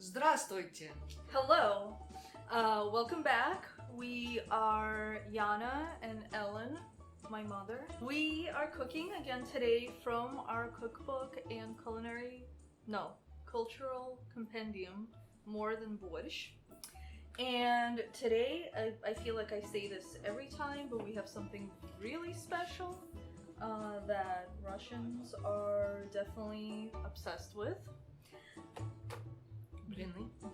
Здравствуйте! Hello! Welcome back. We are Yana and Ellen, my mother. We are cooking again today from our cookbook and cultural compendium, Than Borsch. And today, I feel like I say this every time, but we have something really special that Russians are definitely obsessed with.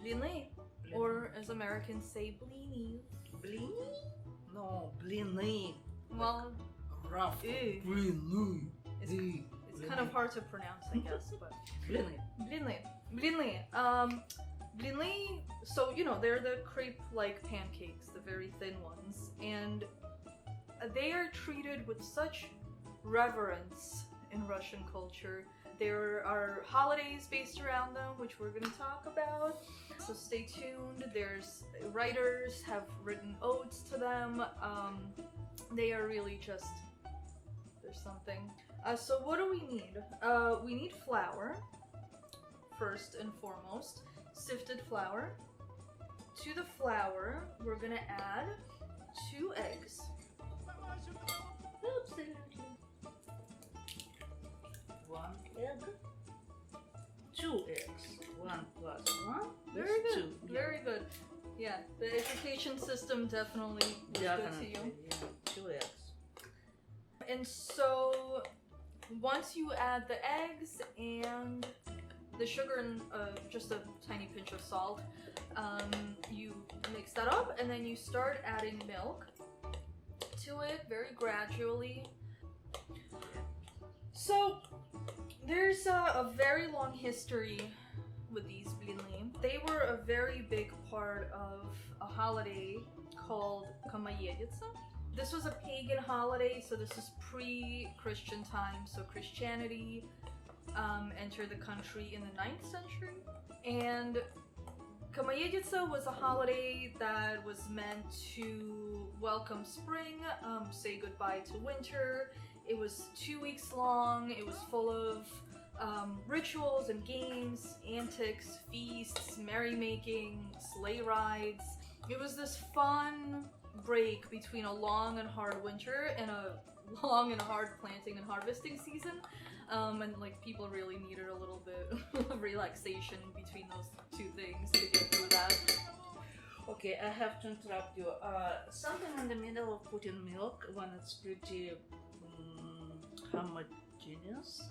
Blini. Or as Americans say, blinis. Blini? No, blini. Well, Rough. ew. Blini. It's kind of hard to pronounce, I guess, but Blini. Blini. Blini, so they're the crepe-like pancakes, the very thin ones, and they are treated with such reverence in Russian culture. There are holidays based around them, which we're going to talk about, so stay tuned. There's writers have written odes to them. They are really just, there's something. So what do we need? We need flour, first and foremost, sifted flour. To the flour, we're going to add 2 eggs. One egg. 2 eggs. 1 plus 1. Very good. 2. Very good. Yeah, the education system definitely was good to you. Yeah. 2 eggs. And so once you add the eggs and the sugar and just a tiny pinch of salt, you mix that up, and then you start adding milk to it very gradually. So there's a very long history with these blini. They were a very big part of a holiday called compendium. This was a pagan holiday, so this is pre-Christian times, so Christianity entered the country in the 9th century. And compendium was a holiday that was meant to welcome spring, say goodbye to winter. It was 2 weeks long. It was full of rituals and games, antics, feasts, merrymaking, sleigh rides. It was this fun break between a long and hard winter and a long and hard planting and harvesting season. And people really needed a little bit of relaxation in between those 2 things to get through that. Okay, I have to interrupt you. Something in the middle of putting milk when it's pretty homogeneous.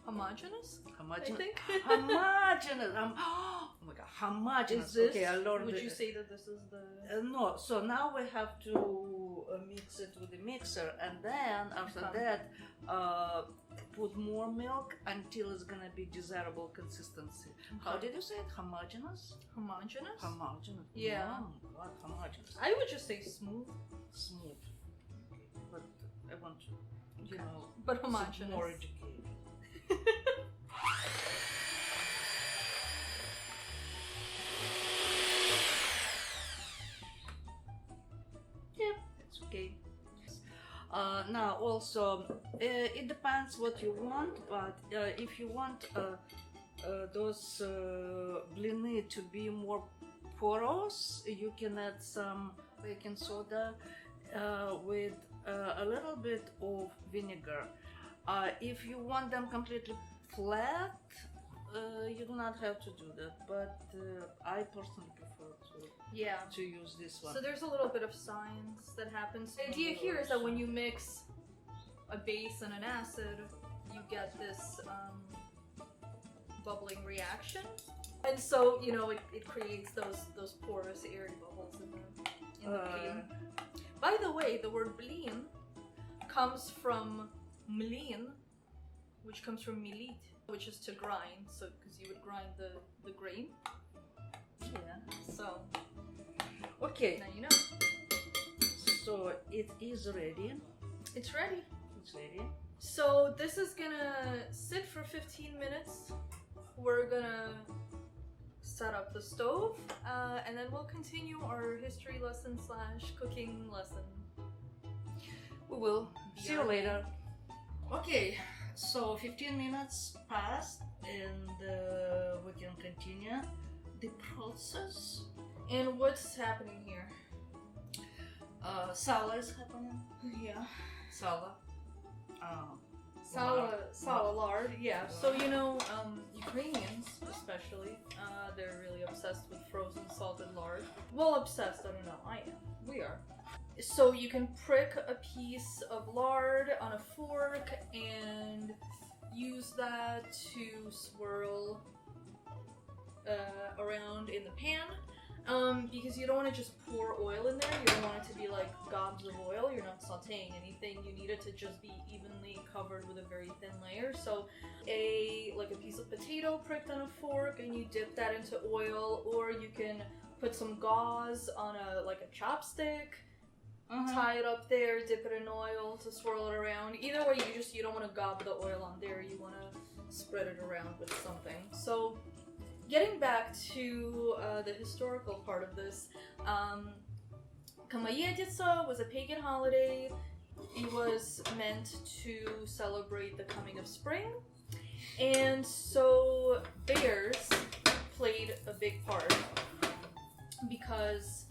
Homogeneous? I think. Homogeneous. Oh my god, homogeneous. Is this, okay, I learned. would you say that this is the... no, so now we have to mix it with the mixer, and then after that put more milk until it's gonna be desirable consistency. How did you say it? Homogeneous? Homogeneous? Homogeneous. Yeah. What homogeneous? I would just say smooth. Smooth. But I want to, but some homogeneous. more educated. Yeah, it's okay. Now also, it depends what you want, but if you want those blini to be more porous, you can add some baking soda with a little bit of vinegar. If you want them completely flat, you do not have to do that, but I personally prefer to use this one. So there's a little bit of science that happens. The idea here is that when you mix a base and an acid, you get this bubbling reaction, and so it creates those porous, airy bubbles in the blin. By the way, the word blin comes from mlin, which comes from milit, which is to grind. So because you would grind the grain. Yeah. So okay. now you know. So it is ready. It's ready. It's ready. So this is gonna sit for 15 minutes. We're gonna set up the stove, and then we'll continue our history lesson / cooking lesson. We will. See you later. Okay, so 15 minutes passed and we can continue. the process. And what's happening here? Sala is happening. Yeah. Sala. Sala lard, yeah. So, Ukrainians especially, they're really obsessed with frozen salted lard. Well, obsessed, I don't know, I am. We are. So you can prick a piece of lard on a fork and use that to swirl around in the pan. Because you don't want to just pour oil in there. You don't want it to be like gobs of oil. You're not sauteing anything. You need it to just be evenly covered with a very thin layer. So a piece of potato pricked on a fork, and you dip that into oil, or you can put some gauze on a chopstick, tie it up there, dip it in oil to swirl it around. Either way, you don't want to gob the oil on there. You want to spread it around with something. So getting back to the historical part of this, Komayeditsa was a pagan holiday. It was meant to celebrate the coming of spring, and so bears played a big part, because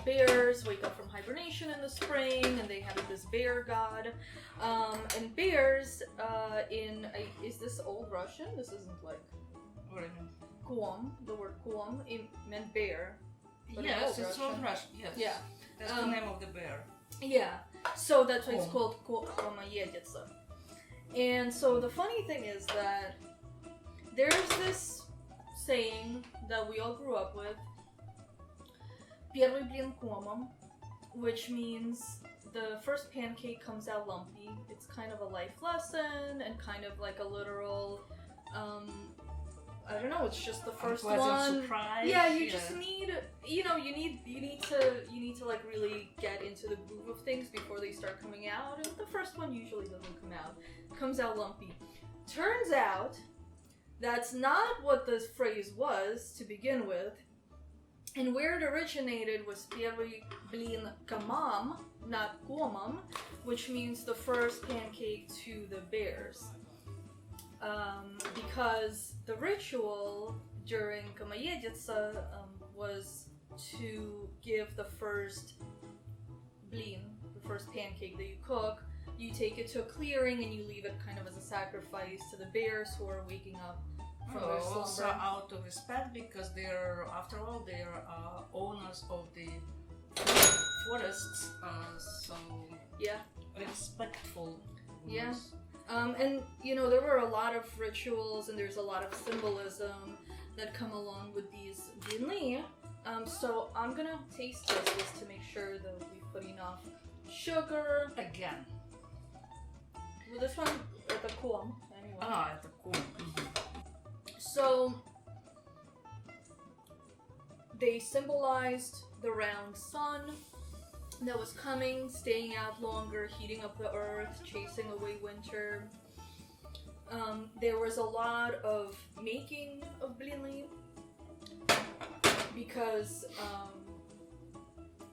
bears wake up from hibernation in the spring, and they have this bear god. And bears is this Old Russian? This isn't like... What do you mean? Kuom, the word kuom, it meant bear. Yes, it's Old Russian. Yes. Yeah. That's the name of the bear. Yeah. So that's why it's called Komayeditsa. And so the funny thing is that there's this saying that we all grew up with, Первый блин комом, which means the first pancake comes out lumpy. It's kind of a life lesson and kind of like a literal, I don't know, it's just the first one. Surprise. Yeah, you just need, you need to like really get into the groove of things before they start coming out. And the first one usually doesn't come out. It comes out lumpy. Turns out that's not what this phrase was to begin with. And where it originated was Первый блин комом, not комом, which means the first pancake to the bears. Because the ritual during Komayeditsa was to give the first blin, the first pancake that you cook, you take it to a clearing and you leave it kind of as a sacrifice to the bears who are waking up from their slumber. Also out of respect, because they're, after all, they're owners of the forests, so yeah, respectful. Yeah. And there were a lot of rituals and there's a lot of symbolism that come along with these blini. So I'm gonna taste this just to make sure that we put enough sugar. Again. Well, this one at the kuom, anyway. At the kuom. So they symbolized the round sun that was coming, staying out longer, heating up the earth, chasing away winter. There was a lot of making of blini because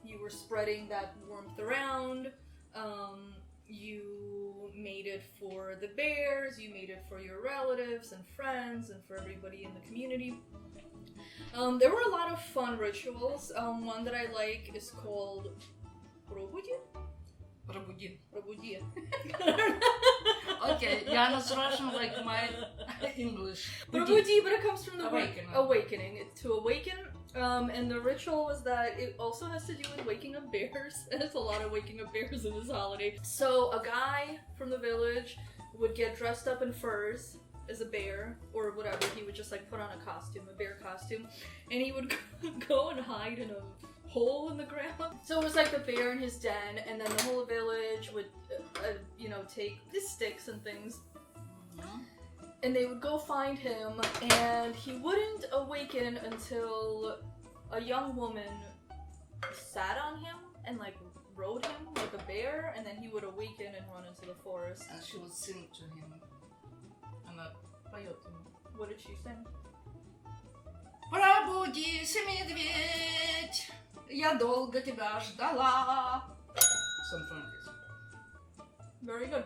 you were spreading that warmth around. You made it for the bears, you made it for your relatives and friends and for everybody in the community. There were a lot of fun rituals. One that I like is called Пробуди. Пробуди. Okay, Yana's Russian like my English. Пробуди, but it comes from the Awakening. Awakening. It's to awaken. And the ritual was that it also has to do with waking up bears. There's a lot of waking up bears in this holiday. So a guy from the village would get dressed up in furs as a bear or whatever. He would just like put on a costume, a bear costume, and he would go and hide in a hole in the ground. So it was like the bear in his den, and then the whole village would, take the sticks and things, and they would go find him, and he wouldn't awaken until a young woman sat on him and like rode him like a bear, and then he would awaken and run into the forest. And she would sing to him. Она поет ему. What did she sing? Пробудись, медведь, я долго тебя ждала. Something like this. Very good.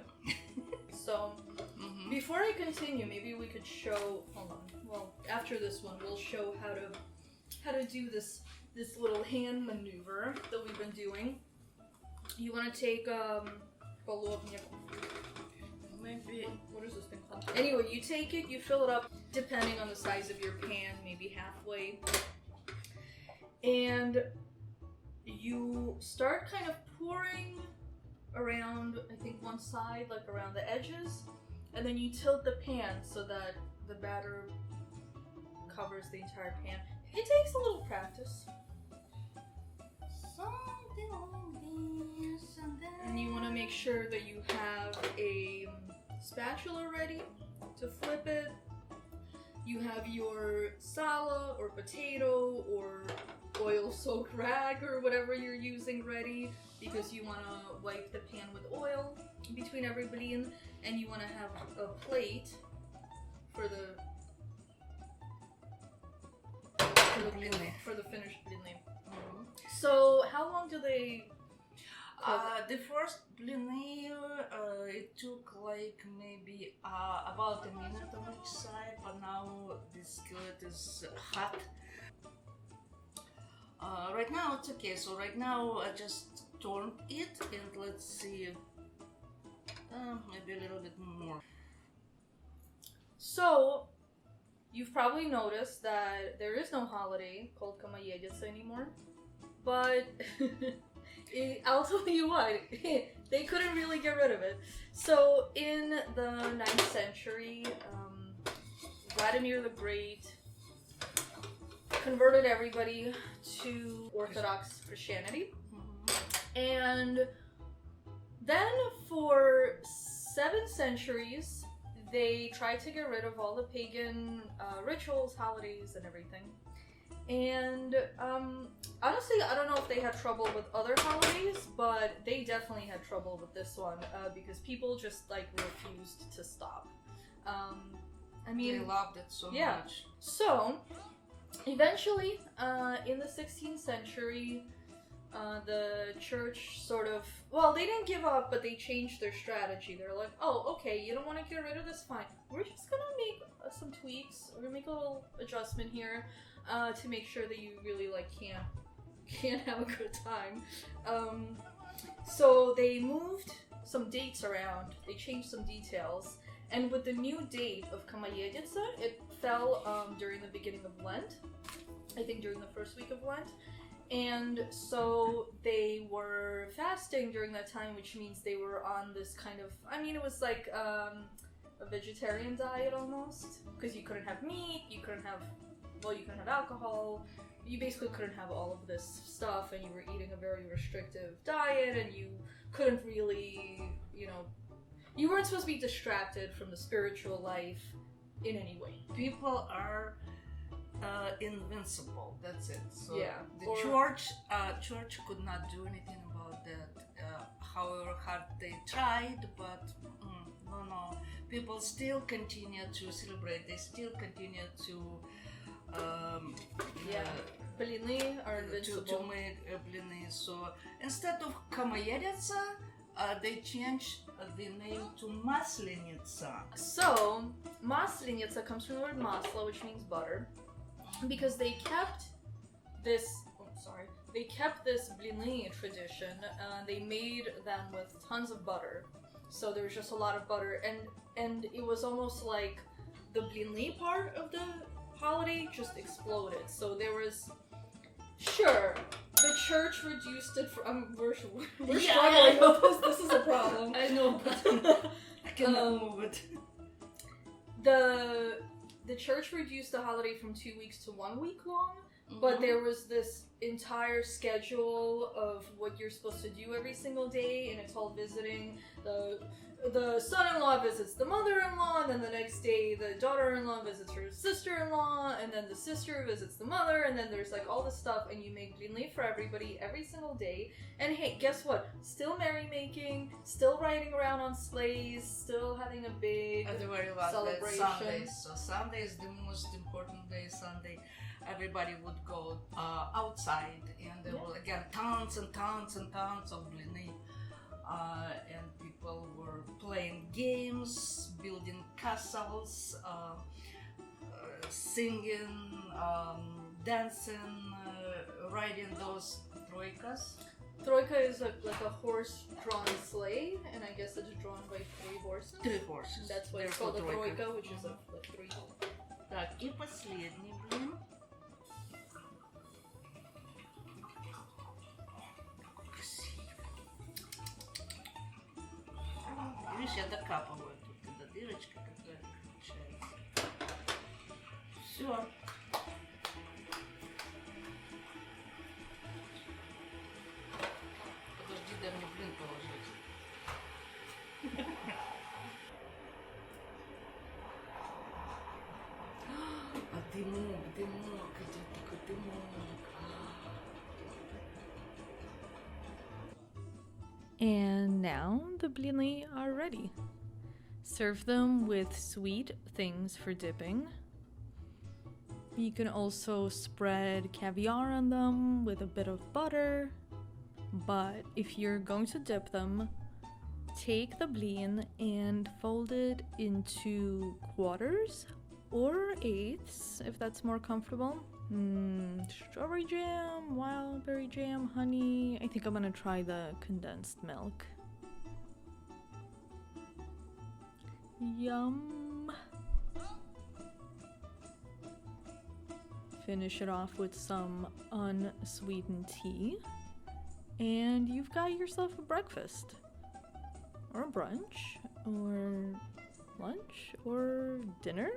So, before I continue, maybe we could show, hold on, well, after this one, we'll show how to how to do this little hand maneuver that we've been doing. You want to take maybe, what is this thing called? Anyway, you take it, you fill it up, depending on the size of your pan, maybe halfway. And you start kind of pouring around, I think one side, like around the edges, and then you tilt the pan so that the batter covers the entire pan. It takes a little practice. Something like this and then... And you want to make sure that you have a spatula ready to flip it. You have your sala or potato or oil-soaked rag or whatever you're using ready, because you want to wipe the pan with oil between every blin, and you want to have a plate for the finished blini. So how long do they cook? The first blini, it took like maybe about a minute on each side, but now the skillet is hot. Right now it's okay, so right now I just turned it and let's see, maybe a little bit more. So, you've probably noticed that there is no holiday called Komayeditsa anymore, but I'll tell you what, they couldn't really get rid of it. So, in the 9th century, Vladimir the Great converted everybody to Orthodox Christianity. And then for 7 centuries, they tried to get rid of all the pagan rituals, holidays, and everything. And honestly, I don't know if they had trouble with other holidays, but they definitely had trouble with this one because people just like refused to stop. I mean, they loved it so much. So, eventually, in the 16th century, the church sort of, well, they didn't give up, but they changed their strategy. They're like, oh, okay, you don't want to get rid of this? Fine. We're just gonna make some tweaks. We're gonna make a little adjustment here to make sure that you really, like, can't have a good time. So they moved some dates around. They changed some details. And with the new date of Komayeditsa, it fell during the beginning of Lent. I think during the first week of Lent. And so they were fasting during that time, which means they were on this kind of, I mean, it was like a vegetarian diet almost, because you couldn't have meat, you couldn't have alcohol, you basically couldn't have all of this stuff, and you were eating a very restrictive diet, and you couldn't really, you weren't supposed to be distracted from the spiritual life in any way. People are invincible. That's it. So yeah. The church could not do anything about that. However hard they tried, but no. People still continue to celebrate. They still continue to Blini are invincible. To make blini. So instead of Komayeditsa, they changed the name to Maslenitsa. So Maslenitsa comes from the word masla, which means butter, because they kept this. They kept this blini tradition. They made them with tons of butter, so there was just a lot of butter, and it was almost like the blini part of the holiday just exploded. So there was, the church reduced it from. We're struggling with this. This is a problem. I know, but I cannot move it. The church reduced the holiday from 2 weeks to 1 week long, but there was this entire schedule of what you're supposed to do every single day, and it's all visiting. The son-in-law visits the mother-in-law, and then the next day the daughter-in-law visits her sister-in-law, and then the sister visits the mother, and then there's like all this stuff, and you make blini for everybody every single day. And hey, guess what? Still merrymaking, still riding around on sleighs, still having a big celebration. Sunday. So Sunday is the most important day. Sunday, everybody would go outside, and there were again tons and tons and tons of blini. And people were playing games, building castles, singing, dancing, riding those troikas. Troika is like a horse-drawn sleigh, and I guess it's drawn by 3 horses. 3 horses. That's why it's called a troika, which is like 3. Так, и последний блин. Красиво. Видишь, я докапываю тут эта дырочка, которая получается. Все. Подожди, дай мне блин положить. А дымок, идет такой дымок. And now the blini are ready. Serve them with sweet things for dipping. You can also spread caviar on them with a bit of butter. But if you're going to dip them, take the blin and fold it into quarters or eighths if that's more comfortable. Strawberry jam, wild berry jam, honey. I think I'm gonna try the condensed milk. Yum. Finish it off with some unsweetened tea. And you've got yourself a breakfast. Or a brunch. Or lunch. Or dinner.